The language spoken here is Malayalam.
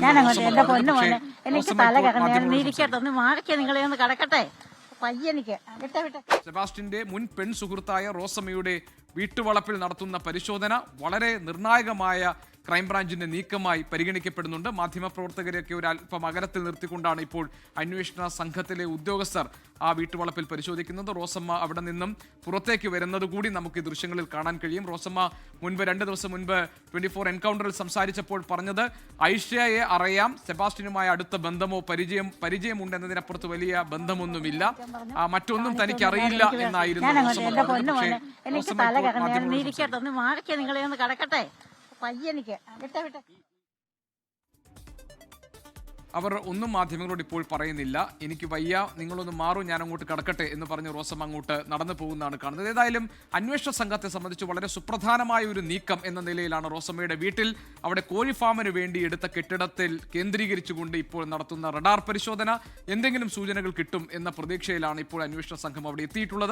ഞാൻ അങ്ങോട്ട് എന്റെ പൊന്നു മോനെ എനിക്ക് തല കറങ്ങി ഇരിക്കട്ടെ ഒന്ന് മാറിക്കെ നിങ്ങളെ ഒന്ന് കടക്കട്ടെ പയ്യനിക്ക് വിട്ടെ വിട്ടെ. സെബാസ്റ്റ്യന്റെ മുൻ പെൺ സുഹൃത്തായ റോസമ്മയുടെ വീട്ടുവളപ്പിൽ നടത്തുന്ന പരിശോധന വളരെ നിർണായകമായ ക്രൈംബ്രാഞ്ചിന്റെ നീക്കമായി പരിഗണിക്കപ്പെടുന്നുണ്ട്. മാധ്യമപ്രവർത്തകരെയൊക്കെ ഒരു അല്പം അകലത്തിൽ നിർത്തിക്കൊണ്ടാണ് ഇപ്പോൾ അന്വേഷണ സംഘത്തിലെ ഉദ്യോഗസ്ഥർ ആ വീട്ടുവളപ്പിൽ പരിശോധിക്കുന്നത്. റോസമ്മ അവിടെ നിന്നും പുറത്തേക്ക് വരുന്നത് കൂടി നമുക്ക് ഈ ദൃശ്യങ്ങളിൽ കാണാൻ കഴിയും. റോസമ്മ മുൻപ് 2 ദിവസം മുൻപ് 24 എൻകൗണ്ടറിൽ സംസാരിച്ചപ്പോൾ പറഞ്ഞത് ഐഷയെ അറിയാം, സെബാസ്റ്റ്യനുമായ അടുത്ത ബന്ധമോ പരിചയമുണ്ടെന്നതിനപ്പുറത്ത് വലിയ ബന്ധമൊന്നുമില്ല, മറ്റൊന്നും തനിക്ക് അറിയില്ല എന്നായിരുന്നു എനിക്ക് തല കറങ്ങി ഇരിക്കട്ടെ ഒന്ന് മാറിക്കെ നിങ്ങളെ ഒന്ന് കടക്കട്ടെ പയ്യനിക്ക് വിട്ടെ വിട്ടെ. അവർ ഒന്നും മാധ്യമങ്ങളോട് ഇപ്പോൾ പറയുന്നില്ല. എനിക്ക് വയ്യ, നിങ്ങളൊന്ന് മാറും, ഞാൻ അങ്ങോട്ട് കടക്കട്ടെ എന്ന് പറഞ്ഞ് റോസമ്മ അങ്ങോട്ട് നടന്നു പോകുന്നതാണ് കാണുന്നത്. ഏതായാലും അന്വേഷണ സംഘത്തെ സംബന്ധിച്ച് വളരെ സുപ്രധാനമായ ഒരു നീക്കം എന്ന നിലയിലാണ് റോസമ്മയുടെ വീട്ടിൽ അവിടെ കോഴി ഫാമിന് വേണ്ടി എടുത്ത കെട്ടിടത്തിൽ കേന്ദ്രീകരിച്ചുകൊണ്ട് ഇപ്പോൾ നടത്തുന്ന റഡാർ പരിശോധന. എന്തെങ്കിലും സൂചനകൾ കിട്ടും എന്ന പ്രതീക്ഷയിലാണ് ഇപ്പോൾ അന്വേഷണ സംഘം അവിടെ എത്തിയിട്ടുള്ളത്.